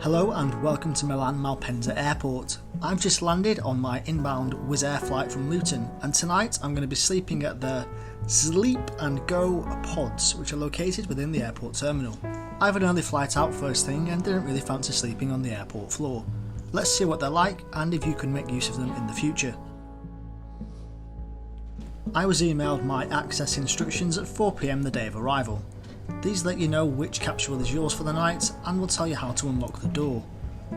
Hello and welcome to Milan Malpensa Airport. I've just landed on my inbound Wizz Air flight from Luton, and tonight I'm going to be sleeping at the Zzzleepandgo pods, which are located within the airport terminal. I have an early flight out first thing and didn't really fancy sleeping on the airport floor. Let's see what they're like and if you can make use of them in the future. I was emailed my access instructions at 4 PM the day of arrival. These let you know which capsule is yours for the night and will tell you how to unlock the door.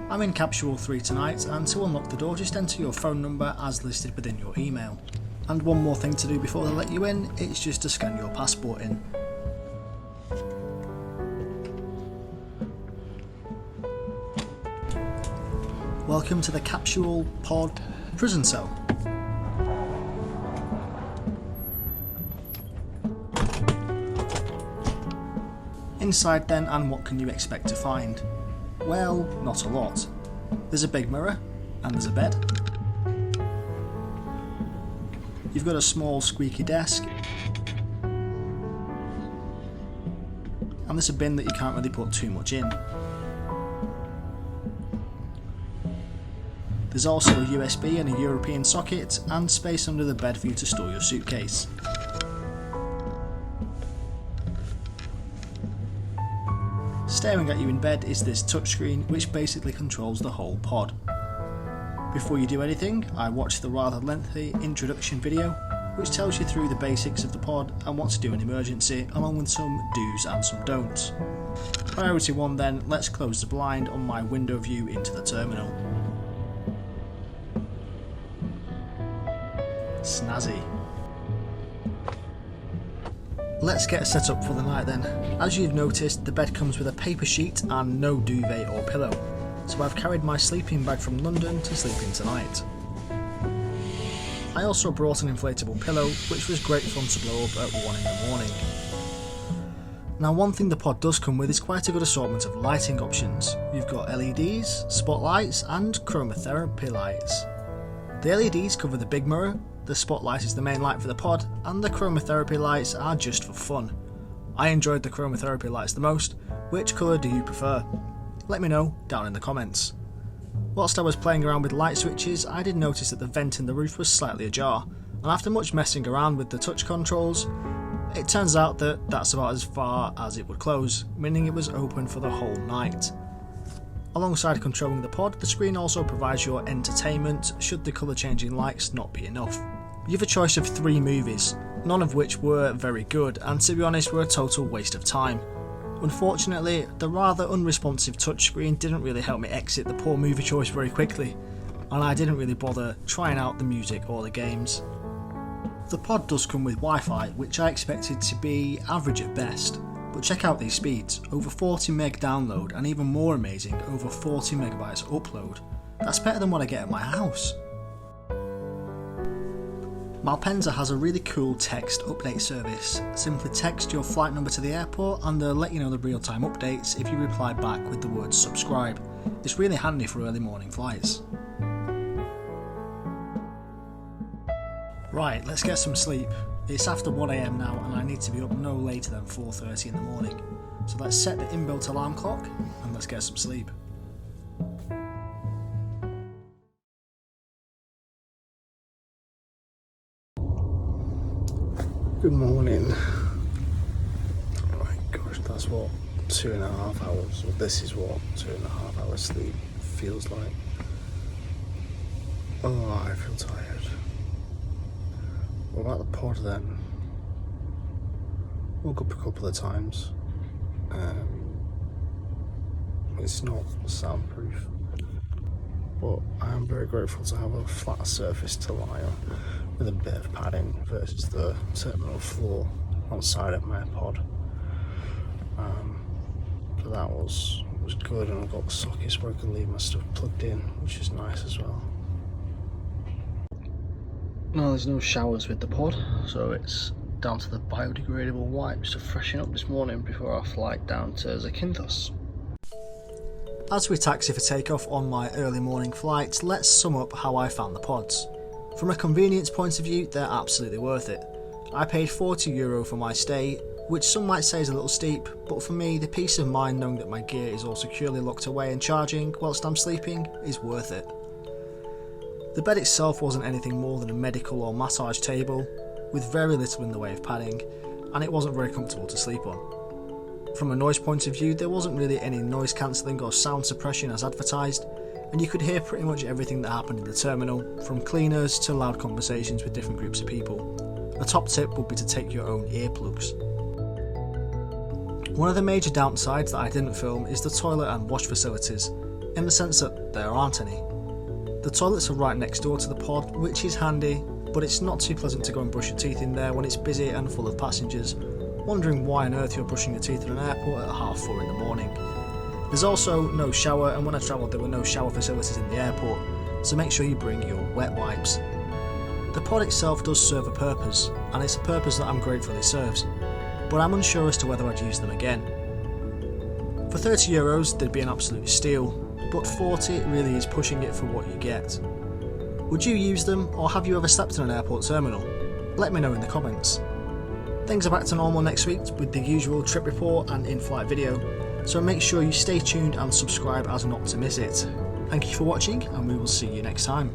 I'm in capsule 3 tonight, and to unlock the door just enter your phone number as listed within your email. And one more thing to do before they let you in, it's just to scan your passport in. Welcome to the capsule pod prison cell. Inside then, and what can you expect to find? Well, not a lot. There's a big mirror, and there's a bed. You've got a small squeaky desk, and there's a bin that you can't really put too much in. There's also a USB and a European socket, and space under the bed for you to store your suitcase. Staring at you in bed is this touchscreen which basically controls the whole pod. Before you do anything, I watched the rather lengthy introduction video which tells you through the basics of the pod and what to do in emergency, along with some do's and some don'ts. Priority 1 then, let's close the blind on my window view into the terminal. Snazzy. Let's get set up for the night then. As you've noticed, the bed comes with a paper sheet and no duvet or pillow, so I've carried my sleeping bag from London to sleep in tonight. I also brought an inflatable pillow, which was great fun to blow up at 1 in the morning. Now, one thing the pod does come with is quite a good assortment of lighting options. You've got LEDs, spotlights and chromotherapy lights. The LEDs cover the big mirror, the spotlight is the main light for the pod, and the chromotherapy lights are just for fun. I enjoyed the chromotherapy lights the most. Which colour do you prefer? Let me know down in the comments. Whilst I was playing around with light switches, I did notice that the vent in the roof was slightly ajar, and after much messing around with the touch controls, it turns out that that's about as far as it would close, meaning it was open for the whole night. Alongside controlling the pod, the screen also provides your entertainment should the colour changing lights not be enough. You have a choice of 3 movies, none of which were very good and to be honest were a total waste of time. Unfortunately, the rather unresponsive touchscreen didn't really help me exit the poor movie choice very quickly, and I didn't really bother trying out the music or the games. The pod does come with Wi-Fi, which I expected to be average at best, but check out these speeds, over 40 meg download and even more amazing, over 40 megabytes upload. That's better than what I get at my house. Malpensa has a really cool text update service. Simply text your flight number to the airport and they'll let you know the real-time updates if you reply back with the word subscribe. It's really handy for early morning flights. Right, let's get some sleep. It's after 1 AM now and I need to be up no later than 4:30 in the morning. So let's set the inbuilt alarm clock and let's get some sleep. Good morning. Oh my gosh, that's what 2.5 hours, or this is what 2.5 hours sleep feels like. Oh, I feel tired. What about the pod then? Woke up a couple of times. It's not soundproof, but I am very grateful to have a flat surface to lie on with a bit of padding versus the terminal floor outside of my pod. So that was good, and I've got the sockets where I can leave my stuff plugged in, which is nice as well. Now there's no showers with the pod, so it's down to the biodegradable wipes to freshen up this morning before our flight down to Zakynthos. As we taxi for takeoff on my early morning flight, let's sum up how I found the pods. From a convenience point of view, they're absolutely worth it. I paid €40 for my stay, which some might say is a little steep, but for me the peace of mind knowing that my gear is all securely locked away and charging whilst I'm sleeping is worth it. The bed itself wasn't anything more than a medical or massage table, with very little in the way of padding, and it wasn't very comfortable to sleep on. From a noise point of view, there wasn't really any noise cancelling or sound suppression as advertised, and you could hear pretty much everything that happened in the terminal, from cleaners to loud conversations with different groups of people. A top tip would be to take your own earplugs. One of the major downsides that I didn't film is the toilet and wash facilities, in the sense that there aren't any. The toilets are right next door to the pod, which is handy, but it's not too pleasant to go and brush your teeth in there when it's busy and full of passengers, wondering why on earth you're brushing your teeth in an airport at 4:30 in the morning. There's also no shower, and when I travelled there were no shower facilities in the airport, so make sure you bring your wet wipes. The pod itself does serve a purpose, and it's a purpose that I'm grateful it serves, but I'm unsure as to whether I'd use them again. For €30 they'd be an absolute steal, but 40 really is pushing it for what you get. Would you use them, or have you ever slept in an airport terminal? Let me know in the comments. Things are back to normal next week with the usual trip report and in-flight video, so make sure you stay tuned and subscribe as not to miss it. Thank you for watching, and we will see you next time.